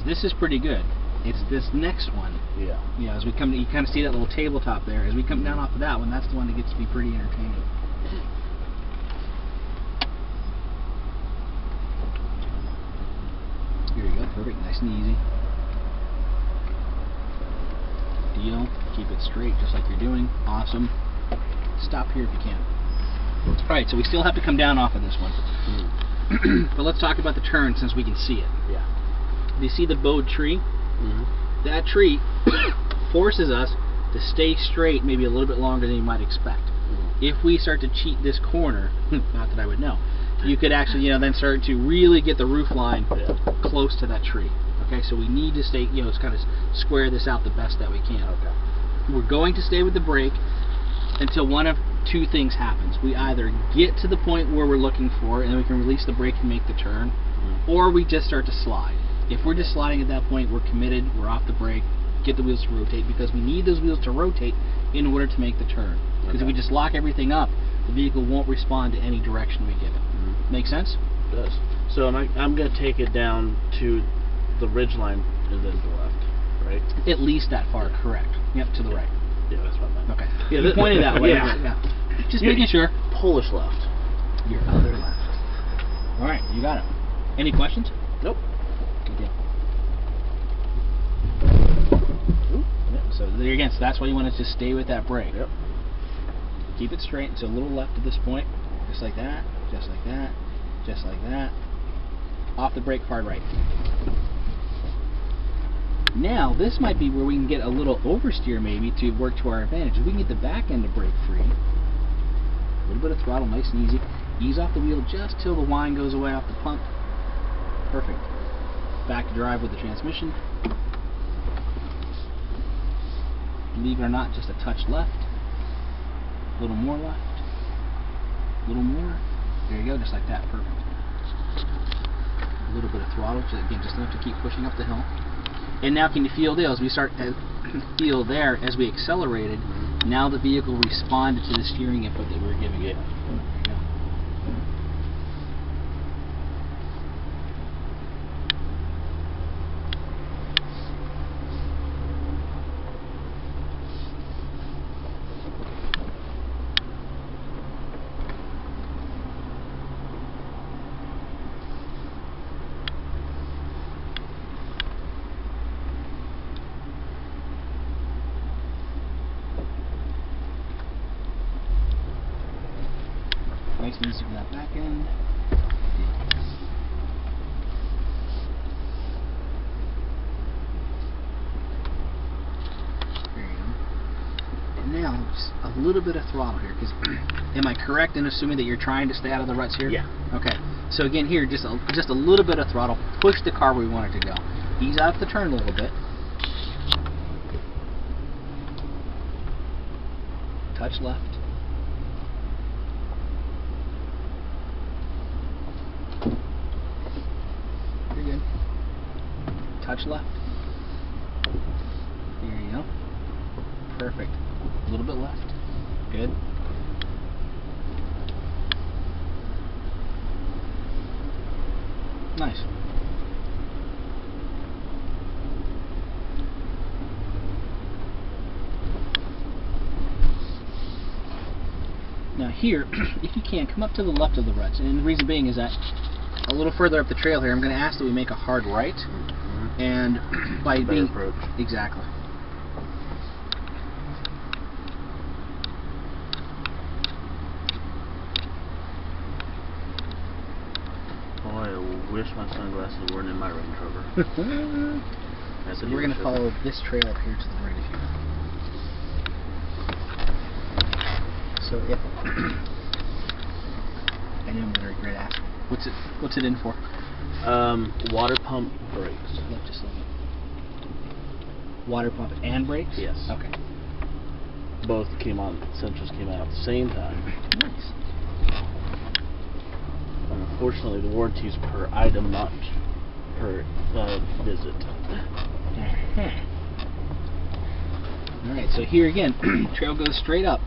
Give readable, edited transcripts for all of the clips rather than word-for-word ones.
this is pretty good. It's this next one. Yeah. You know, as we come, you kind of see that little tabletop there. As we come down off of that one, that's the one that gets to be pretty entertaining. Here you go, perfect, nice and easy. Deal, keep it straight just like you're doing. Awesome. Stop here if you can. Alright, so we still have to come down off of this one. But let's talk about the turn since we can see it. Yeah. Do you see the bowed tree? That tree forces us to stay straight maybe a little bit longer than you might expect. If we start to cheat this corner, not that I would know, you could actually, you know, then start to really get the roof line close to that tree. Okay, so we need to stay, you know, kind of square this out the best that we can. Okay. We're going to stay with the brake until one of two things happens. We either get to the point where we're looking for, and then we can release the brake and make the turn, or we just start to slide. If we're just sliding at that point, we're committed, we're off the brake, get the wheels to rotate, because we need those wheels to rotate in order to make the turn. Because if we just lock everything up, the vehicle won't respond to any direction we give it. Make sense? It does. So I'm going to take it down to the ridge line and then to the left, right? At least that far, correct. Yep, to the right. Yeah, that's what I meant. Okay. Yeah, you pointed that way. Yeah. Just making sure. Polish left. Your other left. Alright, you got it. Any questions? Nope. Good deal. Yep, so there again, so that's why you want to just stay with that brake. Yep. Keep it straight, so a little left at this point. Just like that, just like that, just like that. Off the brake, hard right. Now, this might be where we can get a little oversteer maybe to work to our advantage. If we can get the back end to brake free, a little bit of throttle, nice and easy. Ease off the wheel just till the whine goes away off the pump. Perfect. Back to drive with the transmission. Believe it or not, just a touch left. A little more left. A little more. There you go, just like that. Perfect. A little bit of throttle, again, just enough to keep pushing up the hill. And now can you feel there as we start to feel there as we accelerated, now the vehicle responded to the steering input that we were giving it. There you go. Nice and easy for that back end. There you go. And now, just a little bit of throttle here, because am I correct in assuming that you're trying to stay out of the ruts here? Yeah. Okay. So again, here, just a little bit of throttle. Push the car where we want it to go. Ease out the turn a little bit. Touch left. You're good. Touch left. There you go. Perfect. A little bit left. Good. Nice. Now here, if you can, come up to the left of the ruts. And the reason being is that a little further up the trail here, I'm going to ask that we make a hard right. And by being approach. Exactly. Boy, I wish my sunglasses weren't in my Range Rover. So we're going to follow this trail up here to the right of you. So if I know I'm going to regret asking. What's it in for? Water pump brakes. Left just a little bit. Water pump and brakes? Yes. Okay. Both came on. Sensors came out at the same time. Nice. Unfortunately, the warranty's per item, not per visit. Alright, so here again, trail goes straight up.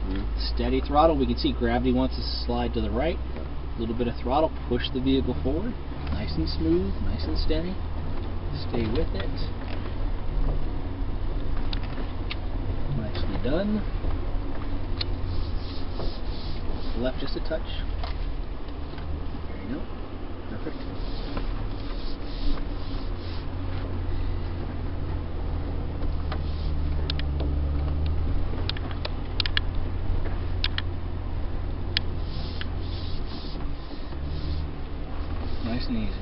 Steady throttle. We can see gravity wants to slide to the right. A little bit of throttle, push the vehicle forward. Nice and smooth, nice and steady. Stay with it. Nicely done. Left just a touch. There you go. Perfect. Nice and easy.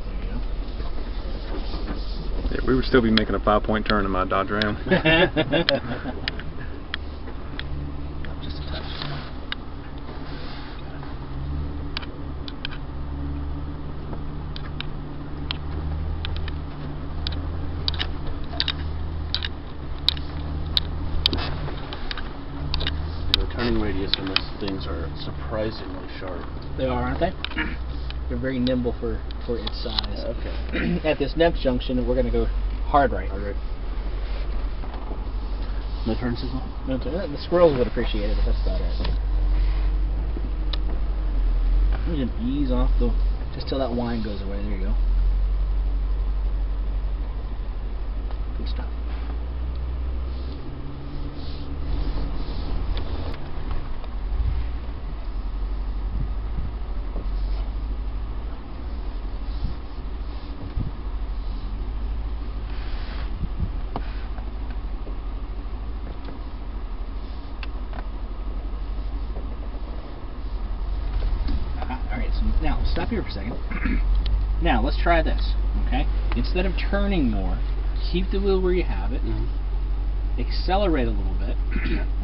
There you go. Yeah, we would still be making a 5-point turn in my Dodge Ram. Just a touch. The turning radius on these things are surprisingly sharp. They are, aren't they? They're very nimble for its size. Okay. At this next junction, we're going to go hard right. Hard right. No turn signal? No, the squirrels would appreciate it, but that's about it. You can ease off just till that whine goes away. There you go. Good stuff. Alright, so now stop here for a second. Now let's try this, okay? Instead of turning more, keep the wheel where you have it. Accelerate a little bit.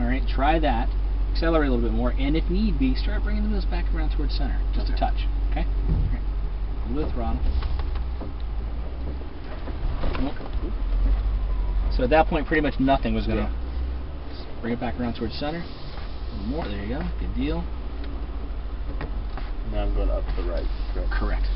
Alright, try that. Accelerate a little bit more, and if need be, start bringing the wheels back around towards center. Just a touch, okay? Alright. A little bit of throttle. So at that point, pretty much nothing was going to bring it back around towards center. A little more. There you go. Good deal. Now I'm going up to the right. Correct.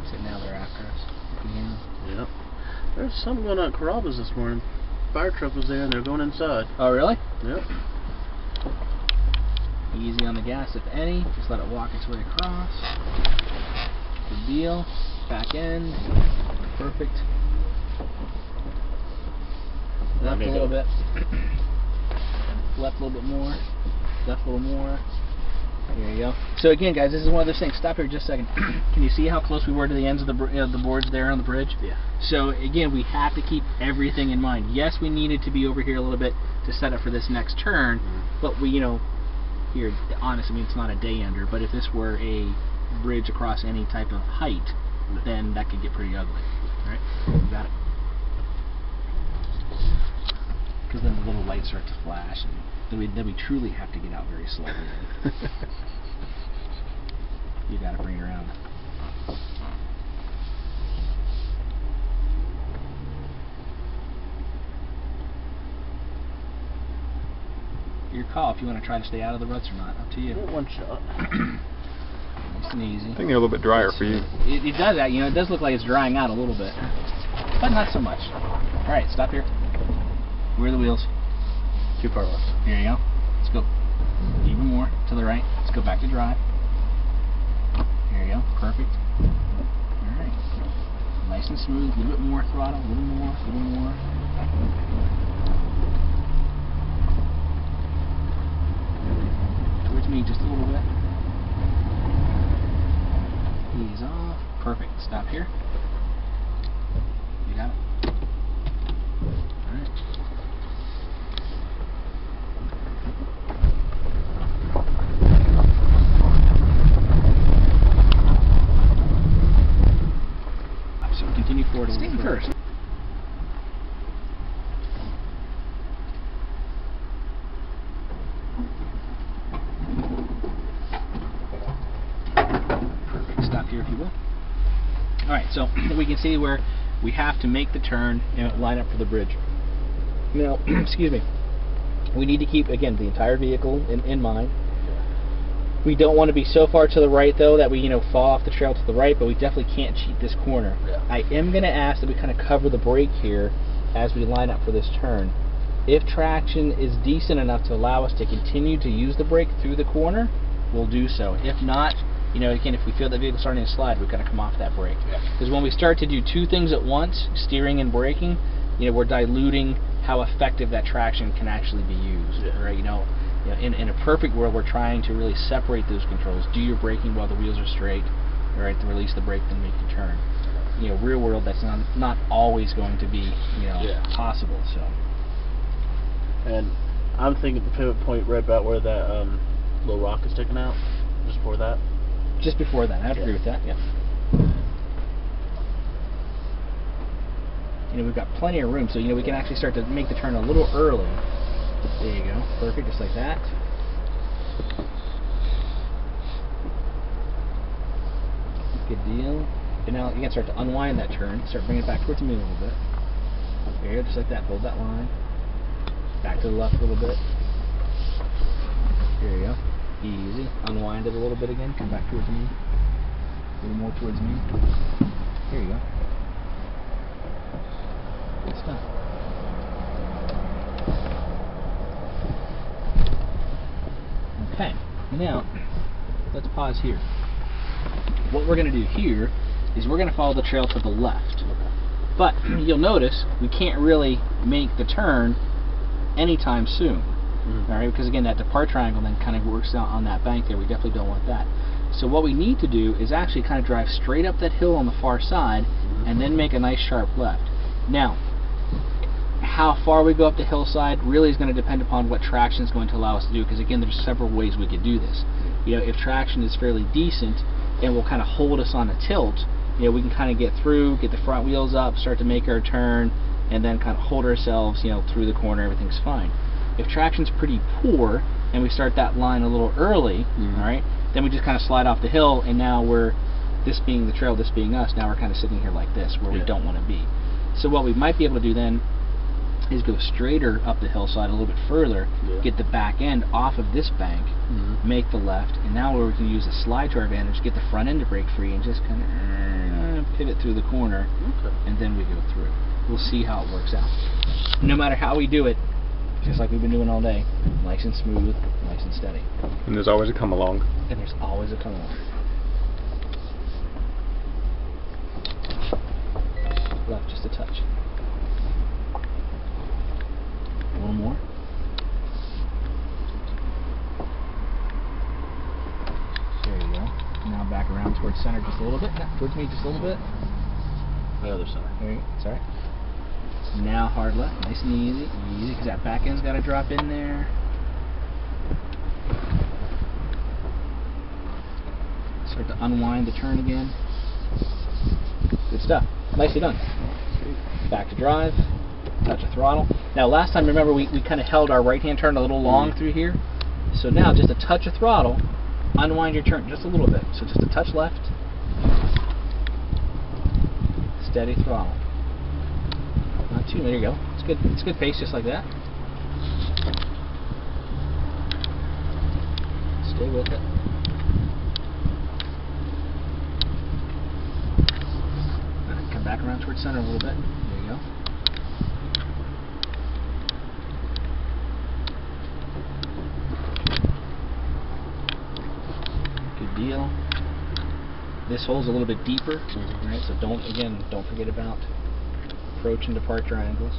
So now they're after us. Yep. There's something going on at Carrabba's this morning. Fire truck was there and they're going inside. Oh, really? Yep. Easy on the gas, if any. Just let it walk its way across. Good deal. Back end. Perfect. Left a little bit. Left a little bit more. Left a little more. There you go. So again, guys, this is one of those things. Stop here just a second. Can you see how close we were to the ends of the boards there on the bridge? Yeah. So again, we have to keep everything in mind. Yes, we needed to be over here a little bit to set up for this next turn, but we, here, honestly, I mean, it's not a day ender, but if this were a bridge across any type of height, then that could get pretty ugly. Alright, got it. Because then the little lights start to flash, and then we truly have to get out very slowly. You got to bring it around. Your call if you want to try to stay out of the ruts or not. Up to you. One shot. Nice and easy. I think they're a little bit drier for you. It does that. It does look like it's drying out a little bit, but not so much. All right, stop here. Where are the wheels? Too far left. Here you go. Let's go even more to the right. Let's go back to drive. Here you go. Perfect. All right. Nice and smooth. A little bit more throttle. A little more. A little more. Towards me just a little bit. Ease off. Perfect. Stop here. You got it. All right. So continue forward. Stay first. Perfect. Stop here if you will. Alright, so we can see where we have to make the turn and line up for the bridge. Now, excuse me, we need to keep, again, the entire vehicle in mind. We don't want to be so far to the right though that we fall off the trail to the right, but we definitely can't cheat this corner. Yeah. I am going to ask that we kind of cover the brake here as we line up for this turn. If traction is decent enough to allow us to continue to use the brake through the corner, we'll do so. If not, again, if we feel the vehicle starting to slide, we've got to come off that brake. Because when we start to do two things at once, steering and braking, we're diluting how effective that traction can actually be used. Yeah. Right? In a perfect world, we're trying to really separate those controls. Do your braking while the wheels are straight, right? To release the brake, then make the turn. Real world, that's not always going to be possible. So. And I'm thinking the pivot point right about where that little rock is sticking out, just before that. Just before that, I would agree with that. Yeah. We've got plenty of room, so we can actually start to make the turn a little early. There you go, perfect, just like that. Good deal. And now you can start to unwind that turn, start bringing it back towards me a little bit. There you go, just like that. Hold that line. Back to the left a little bit. There you go. Easy. Unwind it a little bit again. Come back towards me. A little more towards me. There you go. Good stuff. Okay. Now, let's pause here. What we're going to do here is we're going to follow the trail to the left. But you'll notice we can't really make the turn anytime soon. All right, because again, that depart triangle then kind of works out on that bank there. We definitely don't want that. So what we need to do is actually kind of drive straight up that hill on the far side and then make a nice sharp left. Now, how far we go up the hillside really is going to depend upon what traction is going to allow us to do, because again, there's several ways we could do this. If traction is fairly decent and will kind of hold us on a tilt, we can kind of get through, get the front wheels up, start to make our turn, and then kind of hold ourselves, through the corner, everything's fine. If traction's pretty poor and we start that line a little early, all right, then we just kind of slide off the hill, and now this being the trail, this being us, now we're kind of sitting here like this, where we don't want to be. So what we might be able to do then is go straighter up the hillside a little bit further, get the back end off of this bank, make the left, and now we can use a slide to our advantage, get the front end to break free, and just kind of pivot through the corner, and then we go through. We'll see how it works out. No matter how we do it, just like we've been doing all day, nice and smooth, nice and steady. And there's always a come along. And there's always a come along. Left just a touch. A little more. There you go. Now back around towards center just a little bit. No, towards me just a little bit. The other side. There you go. Sorry. Now hard left, nice and easy, because that back end's got to drop in there. Start to unwind the turn again. Good stuff. Nicely done. Back to drive, touch of throttle. Now last time, remember, we kind of held our right-hand turn a little long through here. So now just a touch of throttle, unwind your turn just a little bit. So just a touch left, steady throttle. Not too, there you go. It's good. It's good pace, just like that. Stay with it. Come back around towards center a little bit. There you go. Good deal. This hole's a little bit deeper, right? So don't forget about approach and depart triangles.